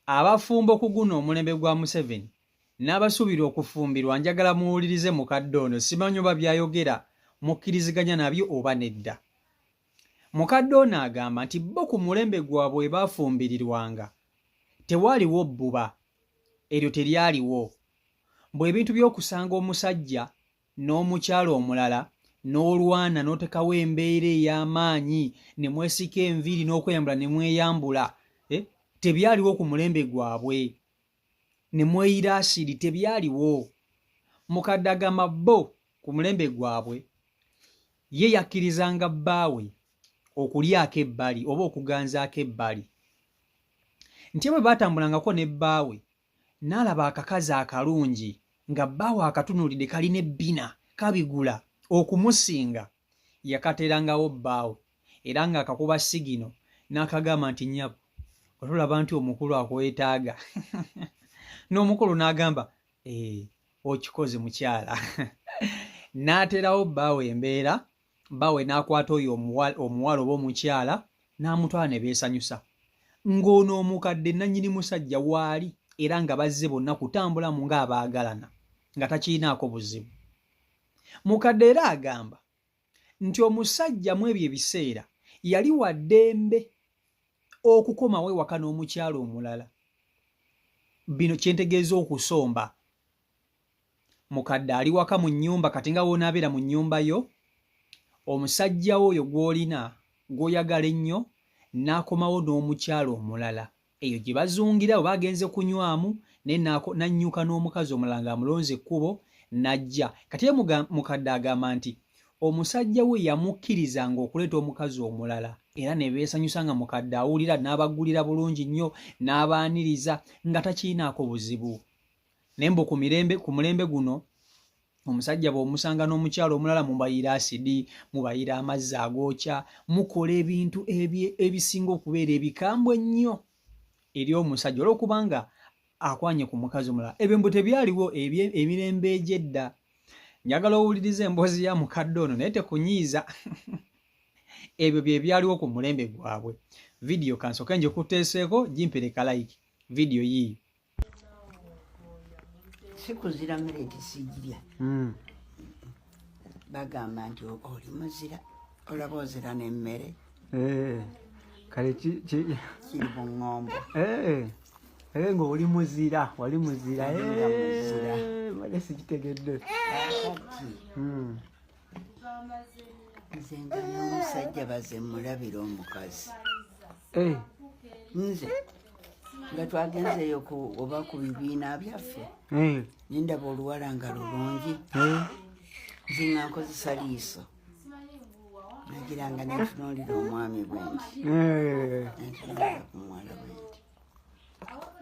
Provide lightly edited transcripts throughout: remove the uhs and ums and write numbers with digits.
abafumbo ku guno omulembe gwa Museveni n'abasuubira okufumbirwa njagala muwulirize mukadde ono simanyi oba byayogera mukkiriziganya nabyo oba nedda. Mukadde ono agamba nti bo ku mulembe gwabwe we baafumbirirwanga tewaaliwo bbuba, eryo teryaliwo. Bwe ebintu by'okusanga omusajja n'omukyala omulala n'olwana n'otekawo embeera ey'amaanyi ne mwesika enviiri n'okweyambula ne mweyambula tebyaliwo ku mulembe gwabwe, ne mweyira asiri tebyaliwo. Mukadde agamba bo ku mulembe gwabwe ye yakkirizanga bbaawe okulyako ebbali oba okuganzaako ebbali, nti bwe baatambulangako ne bbaawe n'alaba akakazi akalungi nga bbaawe akatunuulidde kalina ebbina kabigula okumusinga, yakaterangawo bbaawe era ng'akakuba sigino n'akagamba nti nnyabo otulaba nti omukulu akwetaaga. N'omukulu n'agamba okikoze mukyala. N'aterawo bbaawe embeera, bbaawe n'akwata oyo omuwala oba omukyala n'amutwala ne beesanyusa, ng'ono omukadde nannyini musajja waali era nga bazze bonna kutambula mu ng'abaagalana nga takiinaako buzibu. Mukadde era agamba nti omusajja mu ebyo ebiseera yali wa ddembe okukomawo ewaka n'omukyala omulala. Bino kyentegeeza okusomba. Mukadde ali waka mu nnyumba, kati nga wonaabeera mu nnyumba yo, omusajja oyo gw'olina gw'oyagala ennyo n'akomawo n'omukyala omulala, eyo gye bazungira oba agenze kunywamu naye n'annyuka n'omukazi omulala ng'amulonze ekkubo n'ajja. Kati ye mukadde agamba nti omusajja we yamukkirizanga okuleeta omukazi omulala era ne beesanyusa nga mukadde awulira n'abaggulira bulungi nnyo n'abaaniriza nga takiinaako buzibu. Naye mbu ku mulembe guno omusajja bw'omusanga n'omukyala omulala mubayira asidi, mubayira amazzi agookya, mukola ebintu ebisinga okubeera ebikambwe ennyo eri omusajja olw'okubanga akwanye ku mukazi omulala. Ebyo mbu tebyaliwo emirembe egy'edda. Njagala owuliriza emboozi ya mukadde ono naye tekunyiiza. Ebyo bye byaliwo ku mulembe gwabwe. Vidiyo kansooke ngikuteeseeko gimpereka like vidiyo yiiyo. Sikuzira mmere tisiigirya. Bagamba nti oli muzira olaba ozira n'emmere. Kale kiri mu ŋŋombo. Ng'oli muzira, wali muzira. Male sikitegedde. Nze nga n'omusajja baze mulabira omukazi. Nze nga twagenzeeyo oba ku bibiina byaffe nindaba oluwala nga lulungi, nze nga nkozesa liiso nagiranga nentunuulira omwami bwendi, nentunuulira ku muwala bwendi.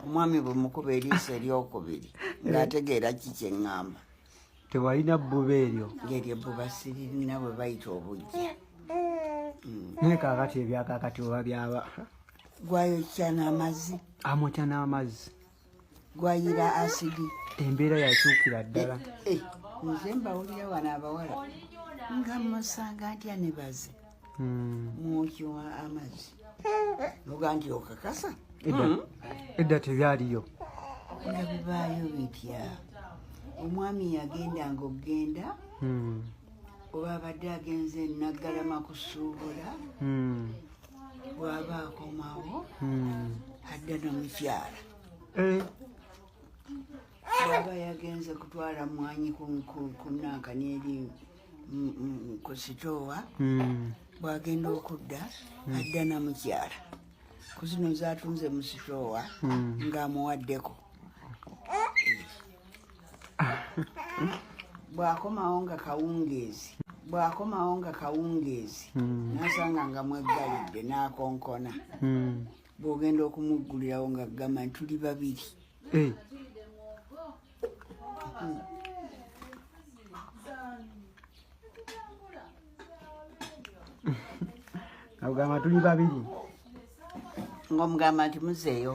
Omwami bwe mukuba eriiso eryokubiri ng'ategeera ki kye ŋŋamba. Tewalina bbuba eryo? Ng'eryo ebbuba siririna bwe bayita obujja. Naye kaakati ebyakaakati oba byaba gwayokya n'amazzi, amokya n'amazzi, gwayira asidi, embeera yakyukira ddala. Nze mbawulira wano abawala nga musanga ntya ne baze mwokywa amazzi noga nti okakasa. Edda tebyaliyo nga bibaayo bitya. Omwami yagendanga okgenda oba abadde agenze Naggalama kusuubula, bw'aba akomawo adda n'omukyala. Bw'aba yagenze kutwala mwanyi ku nankani eri ku sitoowa, bw'agenda okudda adda na mukyala ku zino z'atunze mu sitoowa ng'amuwaddeko. Bw'akomawo nga kawungeezi n'asanga nga mweggalidde n'akonkona, bw'ogenda okumuggulirawo nga gamba nti tuli babiri. Agamba tuli babiri ng'omugamba nti muzeeyo.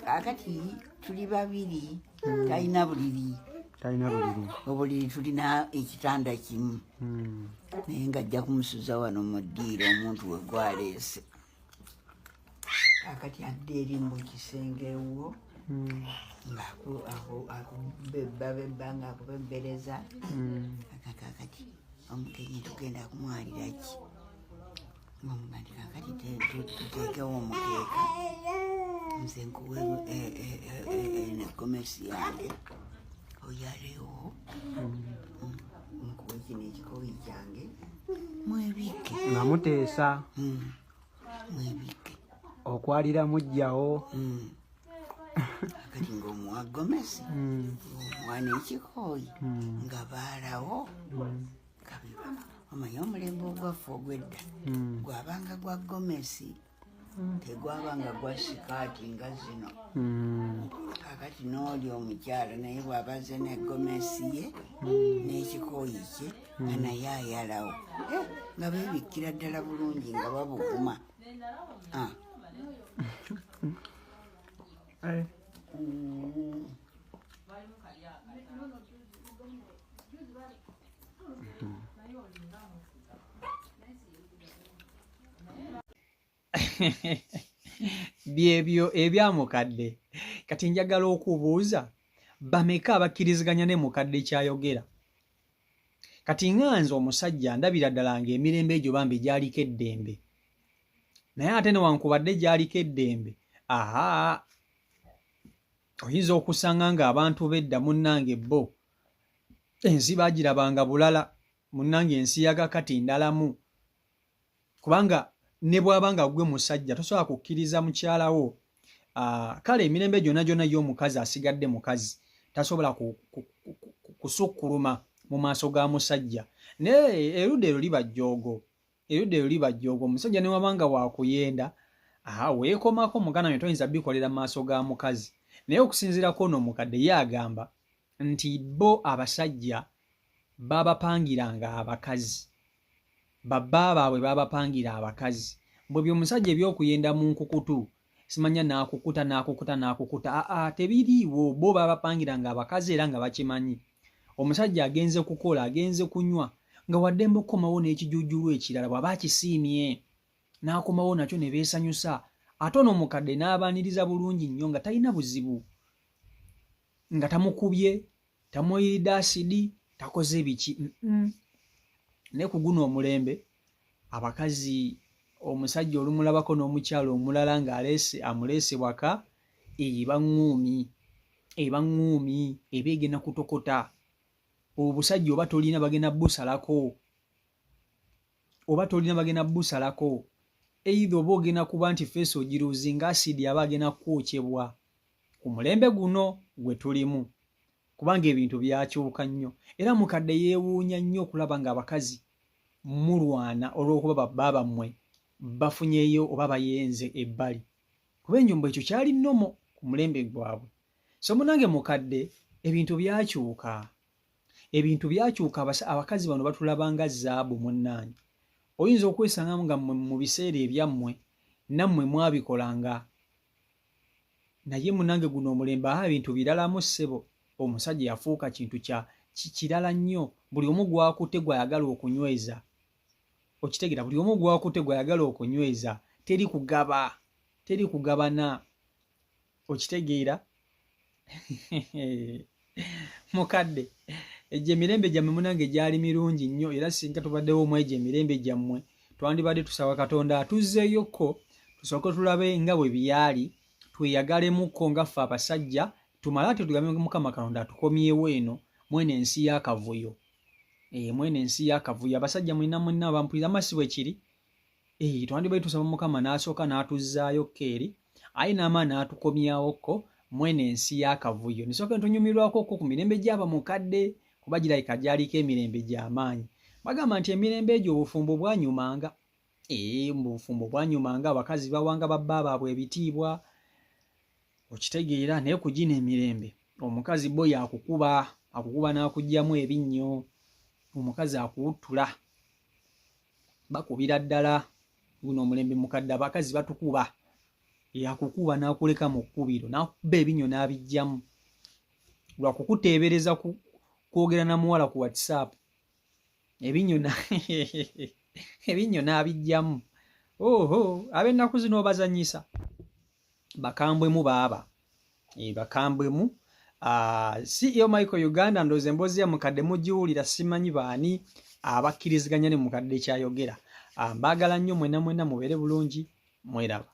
Akati tuli babiri, talina buliri. Obuliri tulina ekitanda kimu naye ng'ajja kumusuza wano mu ddiiro omuntu we gwaleese. akati adde eri mu kisenge ewo ng'akubebba ng'akubebbereza kakati omugenyi tugenda kumwalira ki ng'omugandi kakati tuteekewo omukeeka nze nkuwe negomesi yange oyalewo nkuwe kino ekikoyi kyange mwebike nga muteesa mwebike okwalira mujjawo kati ng'omuwa gomesi omwana ekikooyi nga baalawo kabiba omanye omulembe ogwaffe ogw'edda gwabanga gwa gomesi tegwabanga gwa sikaati nga zino kakati n'oli omukyala naye bw'abaze ne gomesi ye n'ekikooyi kye nga naye ayalawo nga beebikkira ddala bulungi nga babuguma byebyo ebyamukadde. Kati njagala okubuuza bameka abakkiriziganya ne mukadde kyayogera? Kati nganze omusajja ndabira ddala ng'emirembe egyo bambi gyaliko eddembe, naye ate newankubadde gyaliko eddembe, oyinza okusanga ng'abantu bedda munnange bo ensi baagirabanga bulala, munnange ensi yakakati ndalamu, kubanga ne bw'abanga gwe musajja tosobola kukkiriza mukyalawo kale emirembe gyonna gyonna y'omukazi asigadde mukazi tasobola kusukkuluma mu maaso ga musajja. Naye erudda ero liba jjoogo, omusajja ne wabanga wakuyenda weekomako mugana we toyinza bikolera mu maaso ga mukazi. Naye okusinziirako ono omukadde ye agamba nti bo abasajja babapangiranga abakazi, babba baabwe babapangira abakazi. Bwe by'omusajja ebyokuyenda mu nkukutu simanya n'akukuta tebiriiwo, bo babapangiranga abakazi era nga bakimanyi. Omusajja agenze kukola, agenze kunywa, nga waddembe okukomawo n'ekijujjulu ekirala bw'aba akisiimye n'akomawo nakyo ne beesanyusa. Ate ono omukadde n'abaaniriza bulungi nnyo nga talina buzibu, nga tamukubye, tamuyiridde asidi, takoze biki. Ne ku guno omulembe abakazi, omusajja olumulabako n'omukyalo omulala ng'amuleese waka, eba ŋŋuumi, eba egenda kutokota. Obusajja oba tolina bagenda busalako, either oba ogenda kuba nti feesi ogiruuzi nga asidi aba agenda kwokyebwa. Ku mulembe guno gwe tulimu, kubanga ebintu byakyuka nnyo, era mukadde yeewuunya nnyo okulaba ng'abakazi mulwana olw'okuba babba bammwe bafunyeyo oba bayenze ebbali, kuba enjumbo ekyo kyali nnomo ku mulembe gwabwe. So munange mukadde, ebintu byakyuka. Abakazi bano batulaba nga zaabu munnange. Oyinza okwesanga nga mu biseera ebyammwe nammwe mwabikolanga, naye munange guno omulembe ebintu biralamu ssebo. Omusajja yafuuka kintu kirala nnyo. Buli omu gwakutte gwayagala okunyweza, okitegeera, buli omu gwakutte gwayagala okunyweza, teri kugabana, okitegeera. Mukadde, egyo emirembe gyammwe munange gyali mirungi nnyo, era singa tubaddewo mu egyo emirembe gyammwe twandibadde tusaba Katonda atuzzeeyoko tusooke tulabe nga bwe byali, tweyagalemu nga ffe abasajja, tumale ate tugambe Mukama Katonda atukomyewo eno mwene ensi y'akavuyo. Mwene ensi y'akavuyo, abasajja mwina abampulira amasi bwe kiri. Twandibadde tusaba Mukama n'asooka n'atuzzaayo eri, aye n'amaani n'atukomyawoko mwene ensi y'akavuyo. Nisooke ntunyumirwako ku mirembe gy'aba mukadde, kuba girabika gyaliko emirembe gy'amaanyi. Bagamba nti emirembe egyo obufumbo bwanyumanga. Mu bwanyumanga abakazi bawanga babba baabwe ebitiibwa, okitegeera. Naye ku gino emirembe omukazi bo yakukuba n'akuggyamu ebinnyo, omukazi akuwuttula, bakubira ddala. Guno omulembe mukadde abakazi batukuba, yakukuba n'akuleka mu kkubiro, n'akuba ebinnyo n'abiggyamu, lwakukuteebereza kwogera na muwala ku WhatsApp, ebinnyo n'abiggyamu. Ab'ennaku zino obazanyisa, bakambwemu baaba bakambwemu CEO Michael Uganda ndoze emboozi ya mukadde mugiwulira simanyi baani abakkiriziganya ne mukadde kyayogera. Mbaagala nnyo mwena mubeere bulungi mweraba.